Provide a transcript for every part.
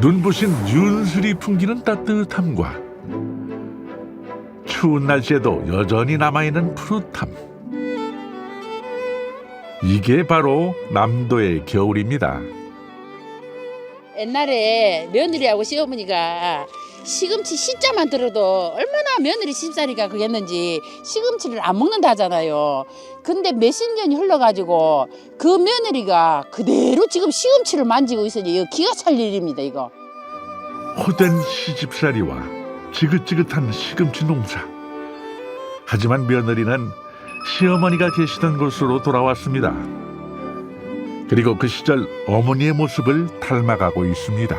눈부신 윤슬이 풍기는 따뜻함과 추운 날씨에도 여전히 남아있는 푸릇함. 이게 바로 남도의 겨울입니다. 옛날에 며느리하고 시어머니가 시금치 시자만 들어도 얼마나 며느리 시집살이가 그랬는지 시금치를 안 먹는다 하잖아요. 근데 몇십 년이 흘러가지고 그 며느리가 그대로 지금 시금치를 만지고 있으니 이거 기가 찰 일입니다, 이거. 호된 시집살이와 지긋지긋한 시금치 농사. 하지만 며느리는 시어머니가 계시던 곳으로 돌아왔습니다. 그리고 그 시절 어머니의 모습을 닮아가고 있습니다.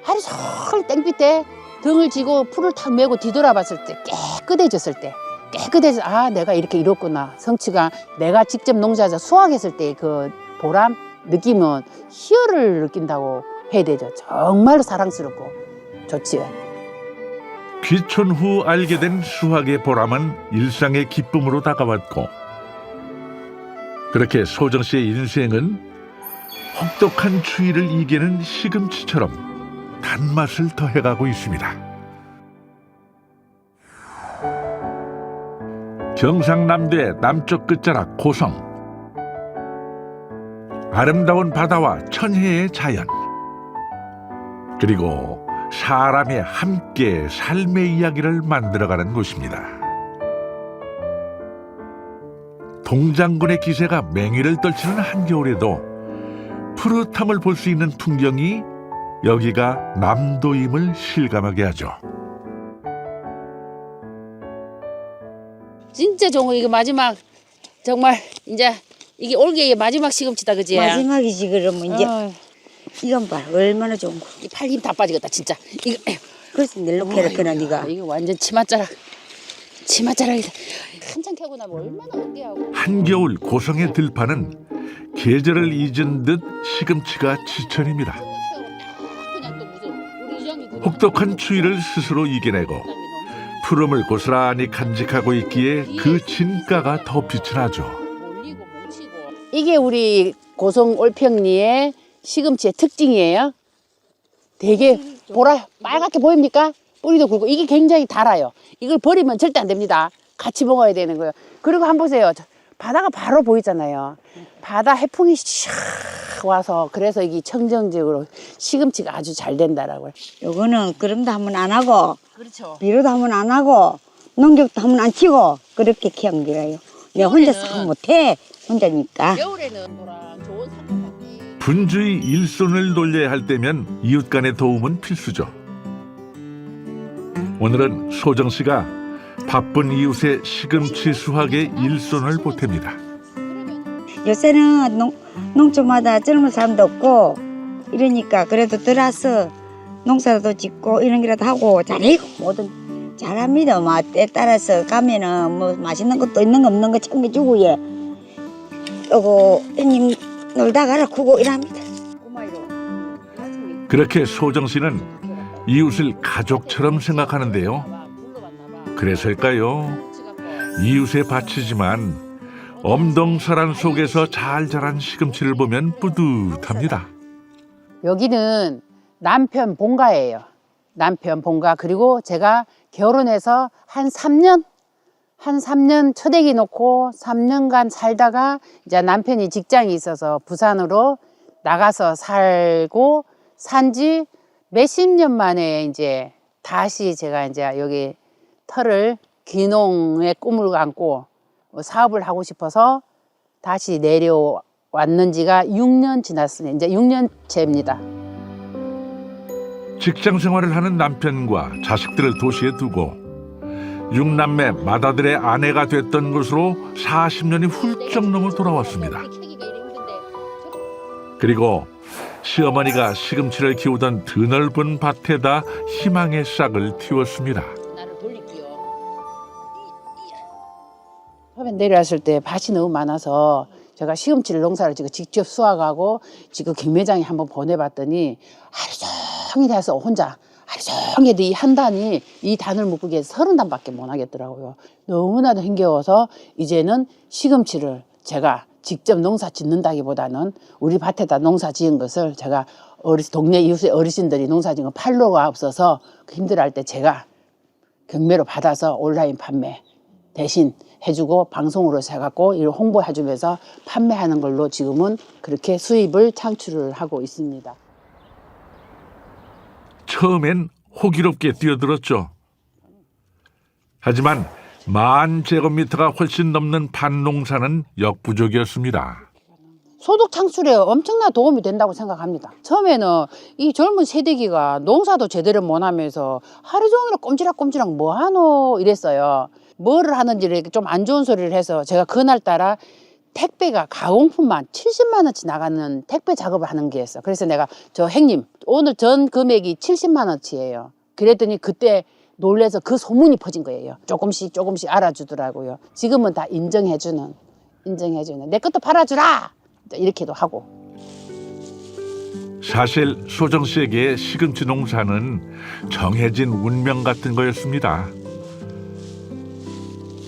하루 종일 땡빛에 등을 지고 풀을 탁 메고 뒤돌아봤을 때 깨끗해졌을 때 깨끗해서 아 내가 이렇게 이뤘구나. 성취가 내가 직접 농사에서 수확했을 때 그 보람 느낌은 희열을 느낀다고 해야 되죠. 정말로 사랑스럽고 좋지요. 귀촌 후 알게 된 수확의 보람은 일상의 기쁨으로 다가왔고, 그렇게 소정 씨의 인생은 혹독한 추위를 이기는 시금치처럼 단맛을 더해가고 있습니다. 경상남도의 남쪽 끝자락 고성. 아름다운 바다와 천혜의 자연, 그리고 사람이 함께 삶의 이야기를 만들어가는 곳입니다. 동장군의 기세가 맹위를 떨치는 한겨울에도 푸릇함을 볼 수 있는 풍경이 여기가 남도임을 실감하게 하죠. 진짜 좋은 거 이거 마지막 정말 이제 이게 올게의 마지막 시금치다 그지? 마지막이지 그러면 이제 이건 봐 얼마나 좋은 거. 이 팔 힘 다 빠지겠다 진짜. 이거 그래서 낼로 캐랬구나 네가. 이거 완전 치맛자락이다. 한참 캐고 나면 얼마나 어때하고. 한겨울 고성의 들판은 계절을 잊은 듯 시금치가 지천입니다. 그냥 또 무슨 우리 이장이 그 혹독한 추위를 스스로 이겨내고 푸름을 고스란히 간직하고 있기에 그 진가가 더 빛이 나죠. 이게 우리 고성 올평리의 시금치의 특징이에요. 되게 보라 빨갛게 보입니까? 뿌리도 굵고 이게 굉장히 달아요. 이걸 버리면 절대 안 됩니다. 같이 먹어야 되는 거예요. 그리고 한번 보세요. 바다가 바로 보이잖아요. 바다 해풍이 샥 와서 그래서 이게 청정적으로 시금치가 아주 잘 된다라고요. 요거는 그럼도 한번 안 하고 그렇죠. 비료도 한번 안 하고 농격도 한번 안 치고 그렇게 키운 거예요. 내가 혼자서 하면 못해. 혼자니까. 겨울에는 뭐랑 좋은 상품밖에. 분주히 일손을 돌려야 할 때면 이웃 간의 도움은 필수죠. 오늘은 소정 씨가 바쁜 이웃의 시금치 수확에 일손을 보탭니다. 요새는 농촌마다 젊은 사람도 없고 이러니까 그래도 들어와서 농사도 짓고 이런 거라도 하고 잘해. 뭐든 잘합니다. 뭐 때에 따라서 가면은 뭐 맛있는 것도 있는 거 없는 거 챙겨주고 예. 요거 형님 놀다 가라 크고 이랍니다. 그렇게 소정 씨는 이웃을 가족처럼 생각하는데요. 그래서일까요? 이웃에 바치지만 엄동설한 속에서 잘 자란 시금치를 보면 뿌듯합니다. 여기는 남편 본가예요. 남편 본가. 그리고 제가 결혼해서 한 3년 처대기 놓고 3년간 살다가 이제 남편이 직장이 있어서 부산으로 나가서 살고 산지 몇십 년 만에 이제 다시 제가 이제 여기 터를 귀농의 꿈을 안고 사업을 하고 싶어서 다시 내려왔는지가 6년 지났습니다. 이제 6년째입니다. 직장 생활을 하는 남편과 자식들을 도시에 두고 6남매 맏아들의 아내가 됐던 곳으로 40년이 훌쩍 넘어 돌아왔습니다. 그리고 시어머니가 시금치를 키우던 드넓은 밭에다 희망의 싹을 틔웠습니다. 처음에 내려왔을 때 밭이 너무 많아서 제가 시금치를 농사를 지금 직접 수확하고 지금 김매장에 한번 보내봤더니 하루 종일 해서 혼자 하루 종일 이 한 단이 이 단을 묶기 위해서 30단밖에 못 하겠더라고요. 너무나도 힘겨워서 이제는 시금치를 제가 직접 농사 짓는다기보다는 우리 밭에다 농사 지은 것을 제가 동네 이웃의 어르신들이 농사 지은 거 팔로가 없어서 힘들어할 때 제가 경매로 받아서 온라인 판매 대신 해주고 방송으로 해갖고 이걸 홍보해주면서 판매하는 걸로 지금은 그렇게 수입을 창출을 하고 있습니다. 처음엔 호기롭게 뛰어들었죠. 하지만 10,000제곱미터가 훨씬 넘는 밭농사는 역부족이었습니다. 소득 창출에 엄청난 도움이 된다고 생각합니다. 처음에는 이 젊은 세대기가 농사도 제대로 못하면서 하루 종일 꼼지락꼼지락 뭐하노 이랬어요. 뭐를 하는지 좀 안 좋은 소리를 해서 제가 그날따라 택배가 가공품만 70만 원치 나가는 택배 작업을 하는 게 있어. 그래서 내가 저 형님 오늘 전 금액이 70만 원치예요. 그랬더니 그때 놀래서 그 소문이 퍼진 거예요. 조금씩 알아주더라고요. 지금은 다 인정해주는 내 것도 팔아주라 이렇게도 하고. 사실 소정 씨에게 시금치 농사는 정해진 운명 같은 거였습니다.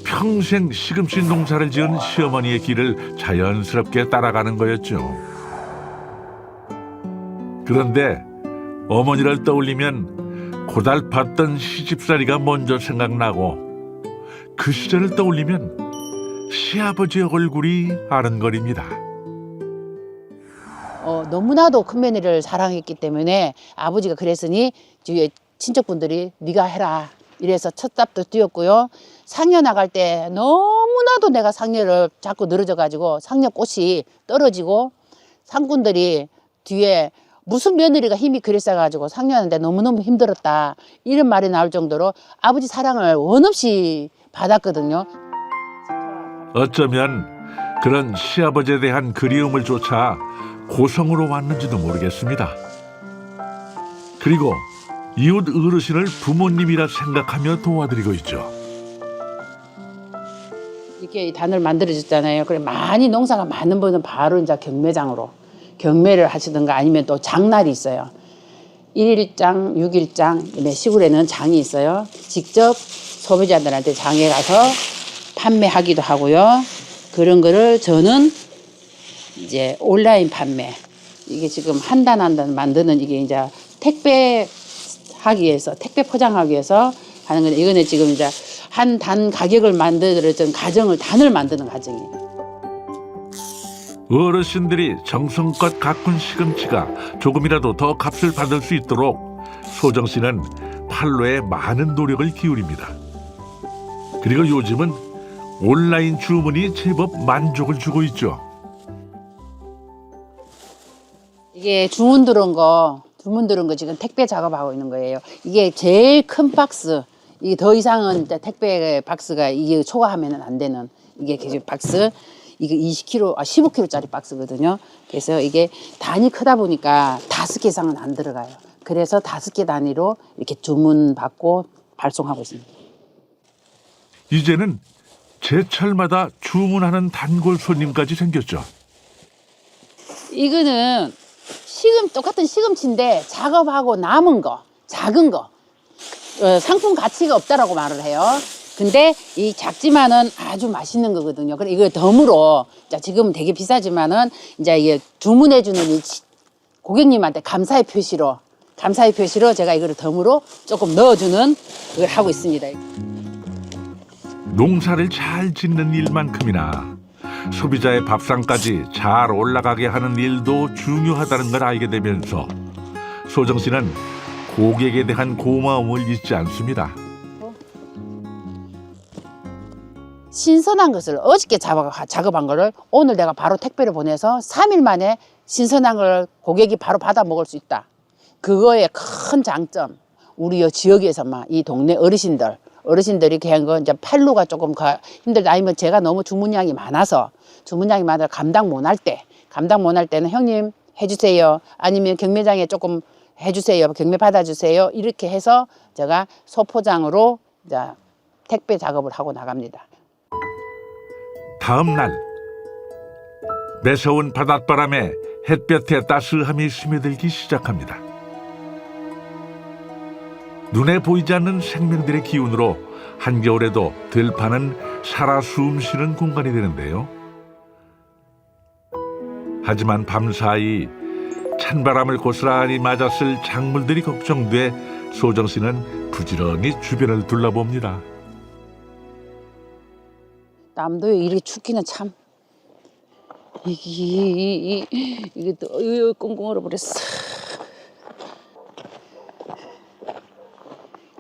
평생 시금치 농사를 지은 시어머니의 길을 자연스럽게 따라가는 거였죠. 그런데 어머니를 떠올리면 고달팠던 시집살이가 먼저 생각나고 그 시절을 떠올리면 시아버지의 얼굴이 아른거립니다. 너무나도 큰 며느리를 사랑했기 때문에 아버지가 그랬으니 뒤에 친척분들이 네가 해라 이래서 첫 답도 띄웠고요. 상여 나갈 때 너무나도 내가 상여를 자꾸 늘어져가지고 상여꽃이 떨어지고 상꾼들이 뒤에 무슨 며느리가 힘이 그랬어가지고 상여하는데 너무너무 힘들었다 이런 말이 나올 정도로 아버지 사랑을 원없이 받았거든요. 어쩌면 그런 시아버지에 대한 그리움을 쫓아 고성으로 왔는지도 모르겠습니다. 그리고 이웃 어르신을 부모님이라 생각하며 도와드리고 있죠. 이렇게 단을 만들어줬잖아요. 그래 많이 농사가 많은 분은 바로 이제 경매장으로 경매를 하시든가 아니면 또 장날이 있어요. 1일장, 6일장, 시골에는 장이 있어요. 직접 소비자들한테 장에 가서 판매하기도 하고요. 그런 거를 저는 이제 온라인 판매. 이게 지금 한 단 한 단 만드는 이게 이제 택배 포장하기 위해서 하는 건데 이거는 지금 이제 한 단 가격을 만들어준 가정을 단을 만드는 과정이에요. 어르신들이 정성껏 가꾼 시금치가 조금이라도 더 값을 받을 수 있도록 소정 씨는 판로에 많은 노력을 기울입니다. 그리고 요즘은 온라인 주문이 제법 만족을 주고 있죠. 이게 주문 들어온 거 지금 택배 작업하고 있는 거예요. 이게 제일 큰 박스. 이게 더 이상은 택배 박스가 이게 초과하면 안 되는 이게 박스. 이게 15kg짜리 박스거든요. 그래서 이게 단이 크다 보니까 5개 이상은 안 들어가요. 그래서 5개 단위로 이렇게 주문 받고 발송하고 있습니다. 이제는 제철마다 주문하는 단골 손님까지 생겼죠. 이거는 똑같은 시금치인데 작업하고 남은 거, 작은 거, 상품 가치가 없다라고 말을 해요. 근데 이 작지만은 아주 맛있는 거거든요. 그래 이거 덤으로 지금 되게 비싸지만은 이제 이게 주문해주는 이 고객님한테 감사의 표시로 제가 이거를 덤으로 조금 넣어주는 그걸 하고 있습니다. 농사를 잘 짓는 일만큼이나 소비자의 밥상까지 잘 올라가게 하는 일도 중요하다는 걸 알게 되면서 소정 씨는 고객에 대한 고마움을 잊지 않습니다. 신선한 것을 어저께 작업한 거를 오늘 내가 바로 택배를 보내서 3일 만에 신선한 걸 고객이 바로 받아 먹을 수 있다. 그거의 큰 장점. 우리 지역에서만 이 동네 어르신들이 그냥 거 이제 팔로가 조금 힘들다 아니면 제가 너무 주문량이 많아서 감당 못 할 때는 형님 해주세요. 아니면 경매장에 조금 해주세요. 경매 받아주세요. 이렇게 해서 제가 소포장으로 이제 택배 작업을 하고 나갑니다. 다음 날 매서운 바닷바람에 햇볕에 따스함이 스며들기 시작합니다. 눈에 보이지 않는 생명들의 기운으로 한겨울에도 들판은 살아 숨쉬는 공간이 되는데요. 하지만 밤사이 찬바람을 고스란히 맞았을 작물들이 걱정돼 소정 씨는 부지런히 주변을 둘러봅니다. 남도 이렇게 춥기는 참. 이게 또 꽁꽁 얼어버렸어.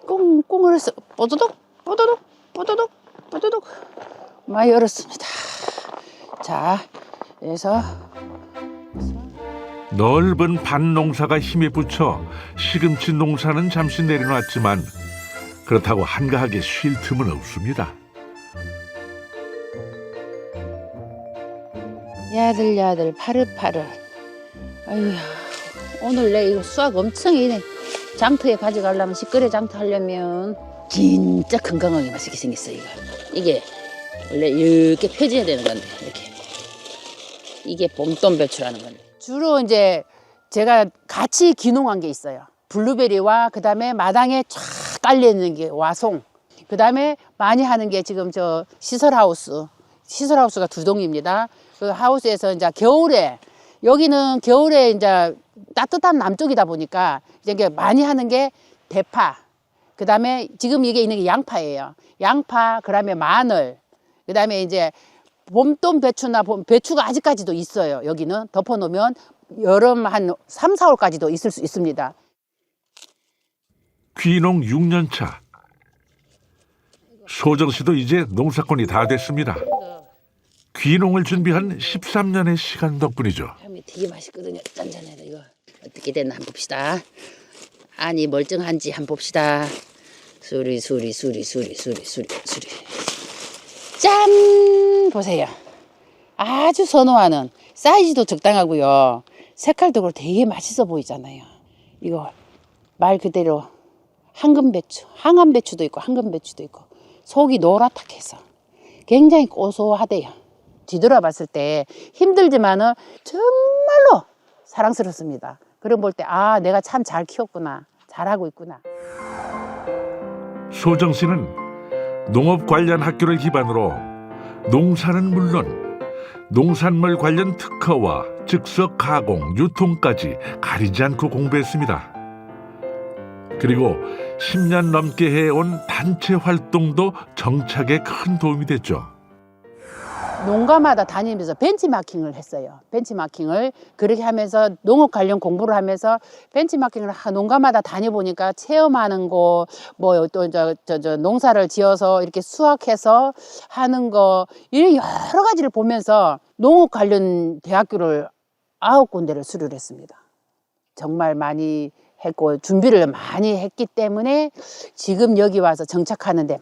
꽁꽁 얼었어. 뽀도독 뽀도독 뽀도독 뽀도독 많이 얼었습니다. 자, 그래서 넓은 밭농사가 힘에 붙여 시금치 농사는 잠시 내려놨지만 그렇다고 한가하게 쉴 틈은 없습니다. 야들야들 파릇파릇. 아유, 오늘 내 이거 수확 엄청 이네. 장터에 가져가려면 시끄레 장터 하려면 진짜 건강하게 맛있게 생겼어. 이게 원래 이렇게 펴져야 되는 건데 이렇게. 이게 봄동 배추라는 건데. 주로 이제 제가 같이 기농한 게 있어요. 블루베리와 그다음에 마당에 쫙 깔려 있는 게 와송. 그다음에 많이 하는 게 지금 저 시설하우스. 시설하우스가 2동입니다. 그 하우스에서 이제 겨울에 여기는 겨울에 이제 따뜻한 남쪽이다 보니까 이제 많이 하는 게 대파. 그다음에 지금 이게 있는 게 양파예요. 양파, 그다음에 마늘. 그다음에 이제 봄동 배추나 배추가 아직까지도 있어요. 여기는 덮어놓으면 여름 한 3, 4월까지도 있을 수 있습니다. 귀농 6년 차. 소정 씨도 이제 농사꾼이 다 됐습니다. 귀농을 준비한 13년의 시간 덕분이죠. 햄이 되게 맛있거든요. 짠짠해요. 이거 어떻게 됐나 한번 봅시다. 아니 멀쩡한지 한번 봅시다. 수리. 짠! 보세요. 아주 선호하는 사이즈도 적당하고요. 색깔도 그렇고 되게 맛있어 보이잖아요. 이거 말 그대로 황금배추, 항암배추도 있고 황금배추도 있고 속이 노랗탁해서 굉장히 고소하대요. 뒤돌아봤을 때 힘들지만은 정말로 사랑스럽습니다. 그런 볼 때 아, 내가 참 잘 키웠구나, 잘하고 있구나. 소정 씨는 농업 관련 학교를 기반으로 농사는 물론 농산물 관련 특허와 즉석 가공, 유통까지 가리지 않고 공부했습니다. 그리고 10년 넘게 해온 단체 활동도 정착에 큰 도움이 됐죠. 농가마다 다니면서 벤치마킹을 했어요. 벤치마킹을 그렇게 하면서 농업 관련 공부를 하면서 벤치마킹을 농가마다 다녀보니까 체험하는 거, 뭐 또 저 농사를 지어서 이렇게 수확해서 하는 거 이런 여러 가지를 보면서 농업 관련 대학교를 9군데를 수료를 했습니다. 정말 많이 했고 준비를 많이 했기 때문에 지금 여기 와서 정착하는 데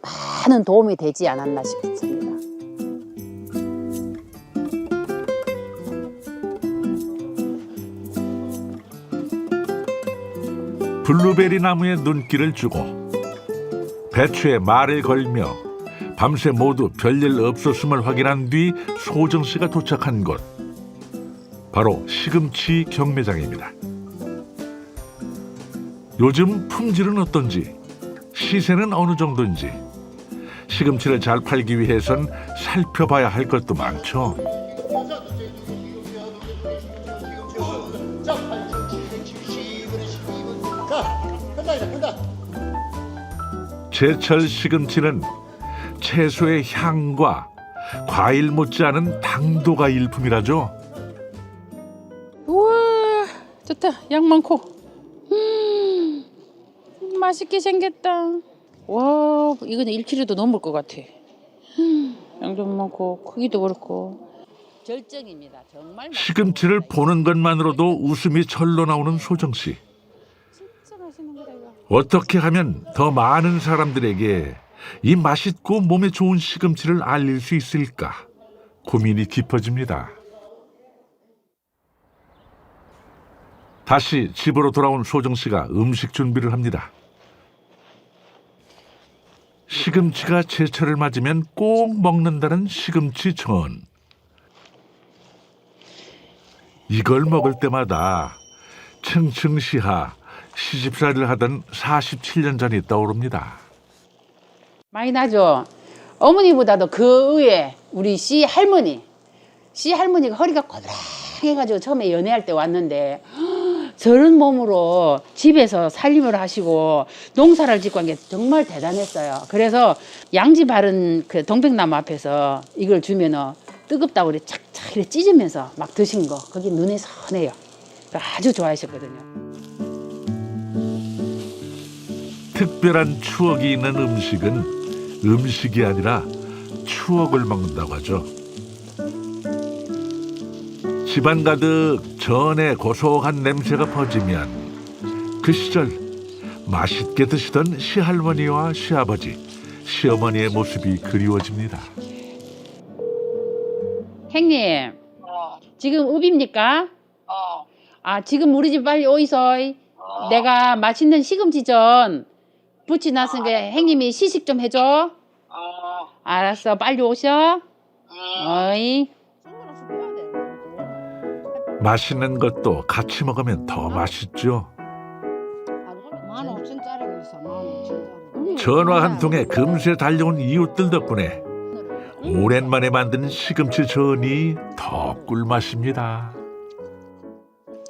많은 도움이 되지 않았나 싶습니다. 블루베리 나무에 눈길을 주고 배추에 말을 걸며 밤새 모두 별일 없었음을 확인한 뒤 소정 씨가 도착한 곳, 바로 시금치 경매장입니다. 요즘 품질은 어떤지, 시세는 어느 정도인지 시금치를 잘 팔기 위해선 살펴봐야 할 것도 많죠. 제철 시금치는 채소의 향과 과일 못지않은 당도가 일품이라죠. 우와, 좋다. 양 많고. 맛있게 생겼다. 와, 이거는 1kg도 넘을 것 같아. 양도 많고 크기도 그렇고. 절정입니다. 정말. 시금치를 보는 것만으로도 웃음이 절로 나오는 소정 씨. 진짜 맛있는 거다 이거. 어떻게 하면 더 많은 사람들에게 이 맛있고 몸에 좋은 시금치를 알릴 수 있을까 고민이 깊어집니다. 다시 집으로 돌아온 소정 씨가 음식 준비를 합니다. 시금치가 제철을 맞으면 꼭 먹는다는 시금치 전. 이걸 먹을 때마다 층층시하 시집살이를 하던 47년 전이 떠오릅니다. 많이 나죠. 어머니보다도 그 위에 우리 씨 할머니가 허리가 해가지고 처음에 연애할 때 왔는데 저런 몸으로 집에서 살림을 하시고 농사를 짓고 한 게 정말 대단했어요. 그래서 양지 바른 그 동백나무 앞에서 이걸 주면은 뜨겁다고 그래 착착 이렇게 찢으면서 막 드신 거 그게 눈에 선해요. 아주 좋아하셨거든요. 특별한 추억이 있는 음식은 음식이 아니라 추억을 먹는다고 하죠. 집안 가득 전에 고소한 냄새가 퍼지면 그 시절 맛있게 드시던 시할머니와 시아버지, 시어머니의 모습이 그리워집니다. 형님, 지금 읍입니까? 아, 지금 우리 집 빨리 오이소. 내가 맛있는 시금치전 부치놨으니까 형님이 시식 좀 해줘. 알았어, 빨리 오셔. 어이. 맛있는 것도 같이 먹으면 더 맛있죠. 15,000짜리가 있어. 15,000짜리. 전화 한 통에 금세 달려온 이웃들 덕분에 오랜만에 만든 시금치 전이 더 꿀맛입니다.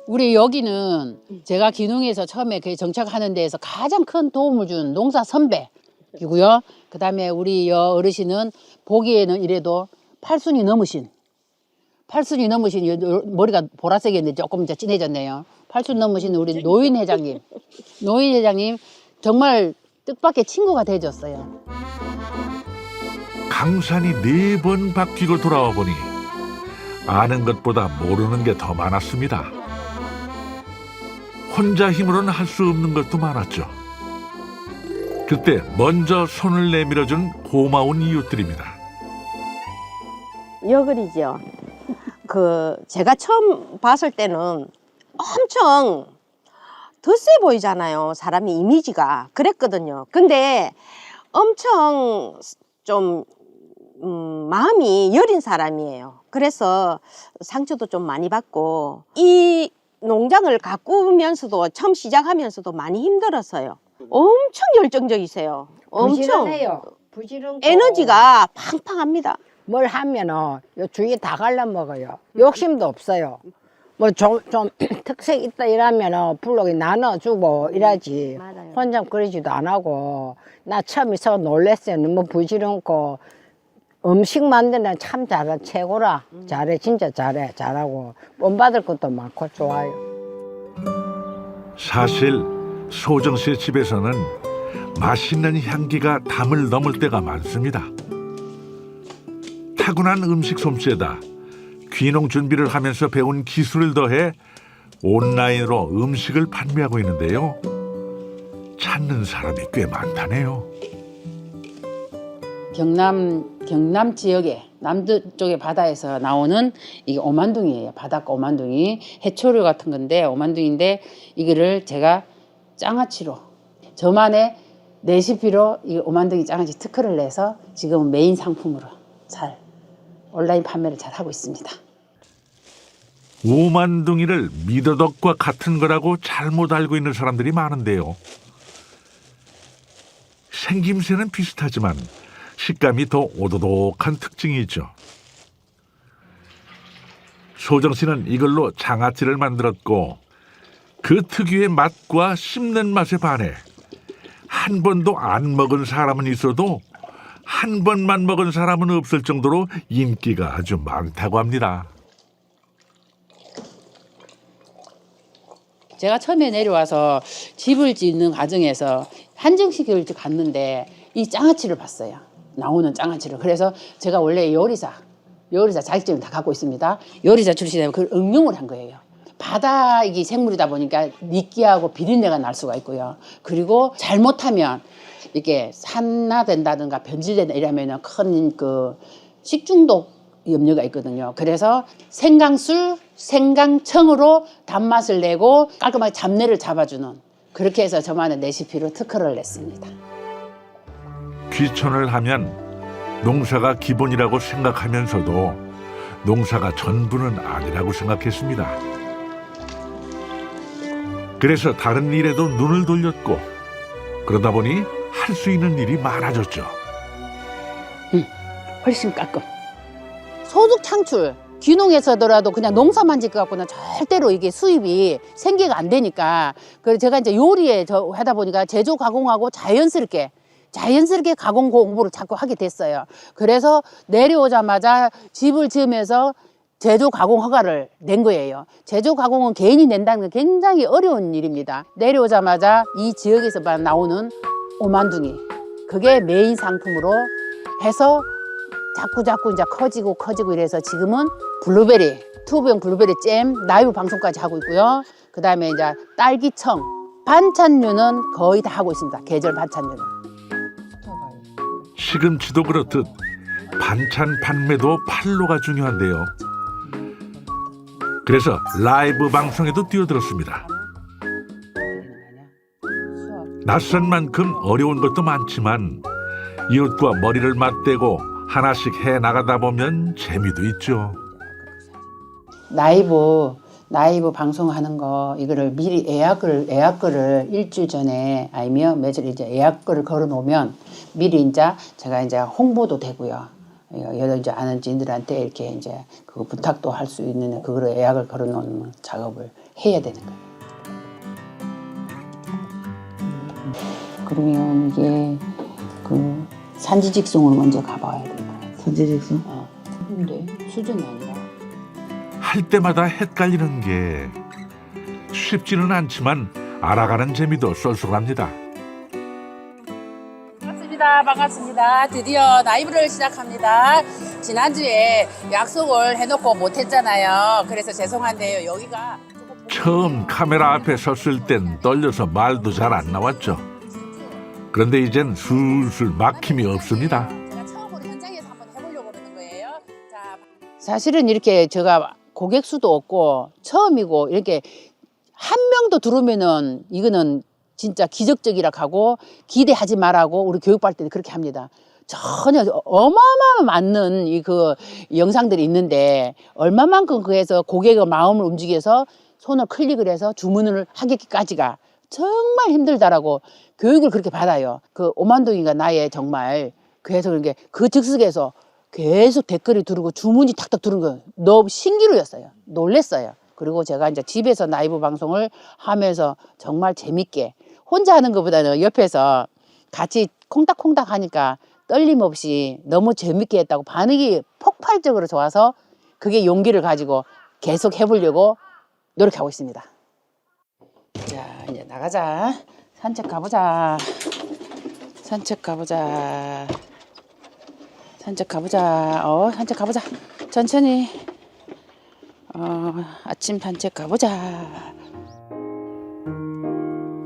우리 여기는 제가 기농에서 처음에 그 정착하는 데에서 가장 큰 도움을 준 농사 선배이고요. 그다음에 우리 어르신은 보기에는 이래도 8순이 넘으신 머리가 보라색이었는데 조금 이제 진해졌네요. 8순 넘으신 우리 노인 회장님 정말 뜻밖의 친구가 되어줬어요. 강산이 4번 바뀌고 돌아와 보니 아는 것보다 모르는 게 더 많았습니다. 혼자 힘으로는 할 수 없는 것도 많았죠. 그때 먼저 손을 내밀어준 고마운 이웃들입니다. 여글이죠. 제가 처음 봤을 때는 엄청 더 세 보이잖아요. 사람이 이미지가 그랬거든요. 근데 엄청 좀 마음이 여린 사람이에요. 그래서 상처도 좀 많이 받고 이 농장을 가꾸면서도 처음 시작하면서도 많이 힘들었어요. 엄청 열정적이세요. 엄청 부지런해요. 부지런고 에너지가 팡팡합니다. 뭘 하면은 요 주위에 다 갈라 먹어요. 욕심도 없어요. 뭐 좀 특색 있다 이러면은 블록에 나눠주고 이러지. 맞아요. 혼자 그러지도 안 하고 나 처음 있어 놀랬어요. 너무 부지런고 음식 만드는 참 잘해 최고라. 잘해 진짜 잘하고 본받을 것도 많고 좋아요. 사실 소정 씨의 집에서는 맛있는 향기가 담을 넘을 때가 많습니다. 타고난 음식 솜씨에다 귀농 준비를 하면서 배운 기술을 더해 온라인으로 음식을 판매하고 있는데요. 찾는 사람이 꽤 많다네요. 경남 지역에 남도 쪽의 바다에서 나오는 이게 오만둥이에요. 바닷가 오만둥이 해초류 같은 건데 오만둥이인데 이거를 제가 장아찌로 저만의 레시피로 이 오만둥이 장아찌 특허를 내서 지금은 메인 상품으로 잘 온라인 판매를 잘 하고 있습니다. 오만둥이를 미더덕과 같은 거라고 잘못 알고 있는 사람들이 많은데요. 생김새는 비슷하지만 식감이 더 오도독한 특징이 있죠. 소정 씨는 이걸로 장아찌를 만들었고 그 특유의 맛과 씹는 맛에 반해 한 번도 안 먹은 사람은 있어도 한 번만 먹은 사람은 없을 정도로 인기가 아주 많다고 합니다. 제가 처음에 내려와서 집을 짓는 과정에서 한정식을 갔는데 이 장아찌를 봤어요. 나오는 장아찌를. 그래서 제가 원래 요리사 자격증을 다 갖고 있습니다. 요리사 출신이라 그걸 응용을 한 거예요. 바다 이게 생물이다 보니까 느끼하고 비린내가 날 수가 있고요. 그리고 잘못하면 이렇게 산화된다든가 변질된다 이러면은 큰 그 식중독 염려가 있거든요. 그래서 생강술, 생강청으로 단맛을 내고 깔끔하게 잡내를 잡아주는 그렇게 해서 저만의 레시피로 특허를 냈습니다. 귀촌을 하면 농사가 기본이라고 생각하면서도 농사가 전부는 아니라고 생각했습니다. 그래서 다른 일에도 눈을 돌렸고 그러다 보니 할 수 있는 일이 많아졌죠. 훨씬 깔끔. 소득 창출 귀농해서더라도 그냥 농사만 짓고는 절대로 이게 수입이 생계가 안 되니까 그래서 제가 이제 요리에 하다 보니까 제조 가공하고 자연스럽게 가공 공부를 자꾸 하게 됐어요. 그래서 내려오자마자 집을 지으면서 제조 가공 허가를 낸 거예요. 제조 가공은 개인이 낸다는 건 굉장히 어려운 일입니다. 내려오자마자 이 지역에서만 나오는 오만둥이, 그게 메인 상품으로 해서 자꾸 이제 커지고 이래서 지금은 블루베리, 튜브형 블루베리 잼 라이브 방송까지 하고 있고요. 그 다음에 이제 딸기청, 반찬류는 거의 다 하고 있습니다. 계절 반찬류는. 시금치도 그렇듯 반찬 판매도 판로가 중요한데요. 그래서 라이브 방송에도 뛰어들었습니다. 낯선 만큼 어려운 것도 많지만 이웃과 머리를 맞대고 하나씩 해 나가다 보면 재미도 있죠. 라이브 방송하는 거 이거를 미리 예약거를 일주일 전에 아니면 며칠 이제 예약거를 걸어 놓으면 미리 이제 제가 이제 홍보도 되고요. 여러 이제 아는 지인들한테 이렇게 이제 그 부탁도 할 수 있는 그거를 예약을 걸어 놓는 작업을 해야 되는 거예요. 그러면 이게 그 산지직송을 먼저 가봐야 돼요. 산지직송? 근데 수준이 아니라. 할 때마다 헷갈리는 게 쉽지는 않지만 알아가는 재미도 쏠쏠합니다. 반갑습니다. 드디어 라이브를 시작합니다. 지난주에 약속을 해놓고 못했잖아요. 그래서 죄송한데요. 여기가 처음 카메라 앞에 섰을 땐 떨려서 말도 잘 안 나왔죠. 그런데 이젠 술술 막힘이 없습니다. 제가 처음으로 현장에서 한번 해보려고 그러는 거예요. 자, 사실은 이렇게 제가 고객 수도 없고 처음이고 이렇게 한 명도 들어오면은 이거는 진짜 기적적이라 하고 기대하지 말라고 우리 교육받을 때 그렇게 합니다. 전혀 어마어마한 많은 그 영상들이 있는데 얼마만큼 그에서 고객의 마음을 움직여서 손을 클릭을 해서 주문을 하기까지가 정말 힘들다라고 교육을 그렇게 받아요. 그 오만둥이가 나의 정말 그래서 그런 게 그 즉석에서 계속 댓글이 들어오고 주문이 탁탁 들어온 거 너무 신기루였어요. 놀랬어요. 그리고 제가 이제 집에서 라이브 방송을 하면서 정말 재밌게 혼자 하는 것보다는 옆에서 같이 콩닥콩닥 하니까 떨림 없이 너무 재밌게 했다고 반응이 폭발적으로 좋아서 그게 용기를 가지고 계속 해보려고 노력하고 있습니다. 자, 이제 나가자. 산책 가보자. 산책 가보자. 산책 가보자. 천천히. 아침 산책 가보자.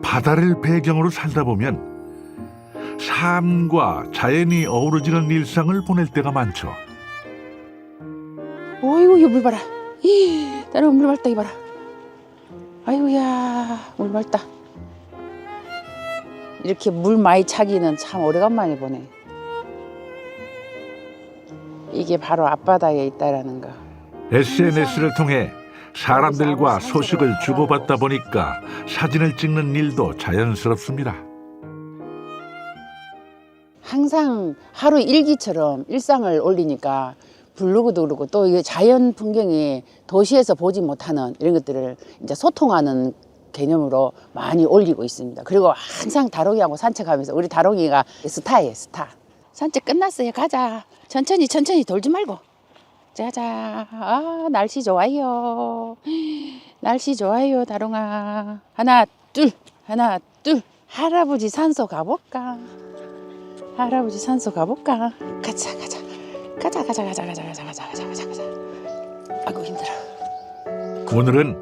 바다를 배경으로 살다 보면 삶과 자연이 어우러지는 일상을 보낼 때가 많죠. 어이구, 이거 물 봐라. 따로 물 맑다, 이봐라. 아이고야, 물 맑다. 이렇게 물 많이 차기는 참 오래간만에 보네. 이게 바로 앞바다에 있다라는 거. SNS를 통해 사람들과 소식을 주고받다 보니까 사진을 찍는 일도 자연스럽습니다. 항상 하루 일기처럼 일상을 올리니까 블로그도 그렇고 또 이게 자연 풍경이 도시에서 보지 못하는 이런 것들을 이제 소통하는 개념으로 많이 올리고 있습니다. 그리고 항상 다롱이하고 산책하면서 우리 다롱이가 스타예요, 스타. 산책 끝났어요. 가자. 천천히 돌지 말고. 자자. 날씨 좋아요. 날씨 좋아요, 다롱아. 하나, 둘. 할아버지 산소 가볼까? 가자. 아이고, 힘들어. 오늘은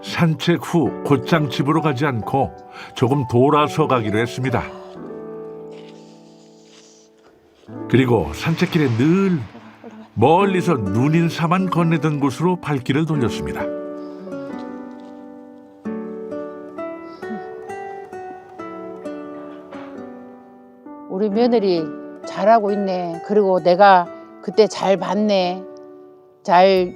산책 후 곧장 집으로 가지 않고 조금 돌아서 가기로 했습니다. 그리고 산책길에 늘 멀리서 눈인사만 건네던 곳으로 발길을 돌렸습니다. 우리 며느리 잘하고 있네. 그리고 내가 그때 잘 봤네. 잘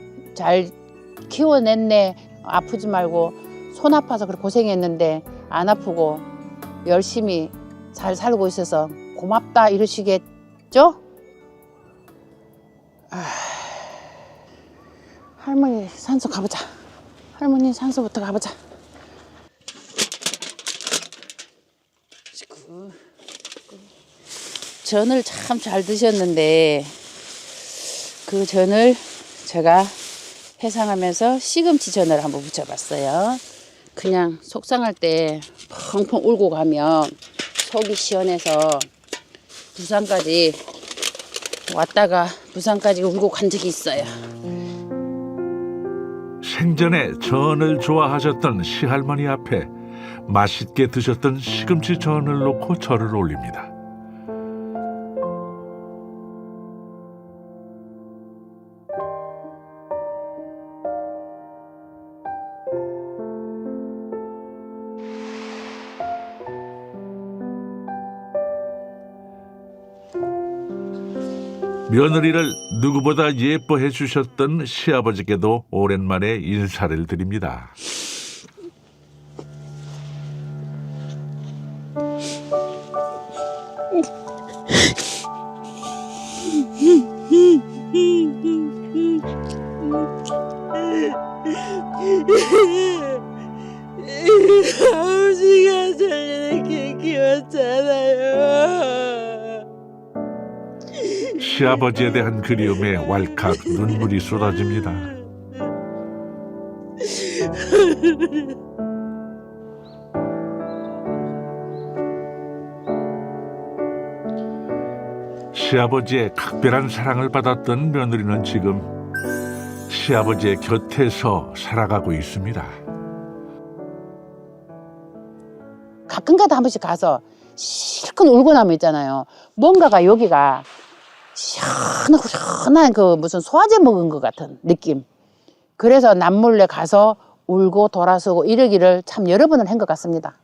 키워냈네. 아프지 말고 손 아파서 그렇게 고생했는데 안 아프고 열심히 잘 살고 있어서 고맙다 이러시겠죠? 할머니 산소 가보자. 할머니 산소부터 가보자. 전을 참 잘 드셨는데 그 전을 제가 해상하면서 시금치 전을 한번 부쳐봤어요. 그냥 속상할 때 펑펑 울고 가면 속이 시원해서 부산까지 왔다가 부산까지 울고 간 적이 있어요. 생전에 전을 좋아하셨던 시할머니 앞에 맛있게 드셨던 시금치 전을 놓고 절을 올립니다. 며느리를 누구보다 예뻐해 주셨던 시아버지께도 오랜만에 인사를 드립니다. 아버지가 저렇게 키웠잖아요. 시아버지에 대한 그리움에 왈칵 눈물이 쏟아집니다. 시아버지의 각별한 사랑을 받았던 며느리는 지금 시아버지의 곁에서 살아가고 있습니다. 가끔가다 한 번씩 가서 실컷 울고 나면 있잖아요. 뭔가가 여기가 시원하고 시원한 그 무슨 소화제 먹은 것 같은 느낌. 그래서 남몰래 가서 울고 돌아서고 이러기를 참 여러 번을 한 것 같습니다.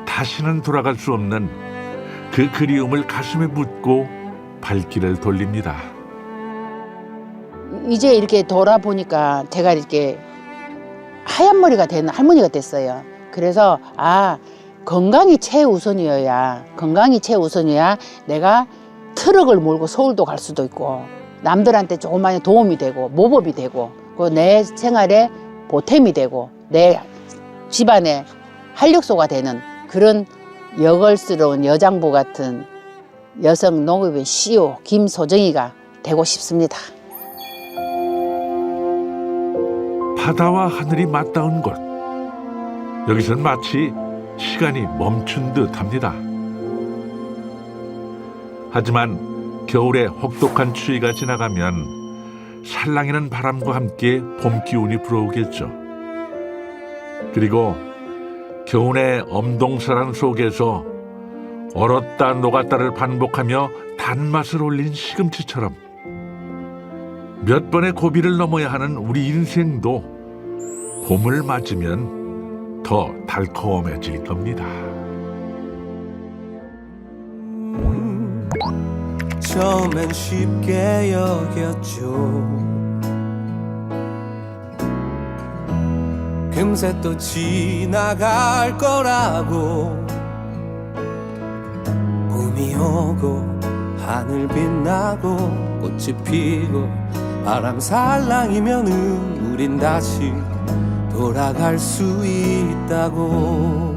다시는 돌아갈 수 없는 그 그리움을 가슴에 묻고 발길을 돌립니다. 이제 이렇게 돌아보니까 제가 이렇게 하얀 머리가 된 할머니가 됐어요. 그래서 건강이 최우선이어야 내가 트럭을 몰고 서울도 갈 수도 있고 남들한테 조금만 도움이 되고 모범이 되고 내 생활에 보탬이 되고 내 집안의 활력소가 되는 그런 여걸스러운 여장부 같은 여성 농업의 CEO 김소정이가 되고 싶습니다. 바다와 하늘이 맞닿은 곳. 여기선 마치 시간이 멈춘 듯합니다. 하지만 겨울의 혹독한 추위가 지나가면 살랑이는 바람과 함께 봄 기운이 불어오겠죠. 그리고 겨울의 엄동사랑 속에서 얼었다 녹았다를 반복하며 단맛을 올린 시금치처럼 몇 번의 고비를 넘어야 하는 우리 인생도 봄을 맞으면 더 달콤해질 겁니다. 처음엔 쉽게 여겼죠. 금세 또 지나갈 거라고. 봄이 오고 하늘 빛나고 꽃이 피고 바람 살랑이면은 우린 다시 돌아갈 수 있다고.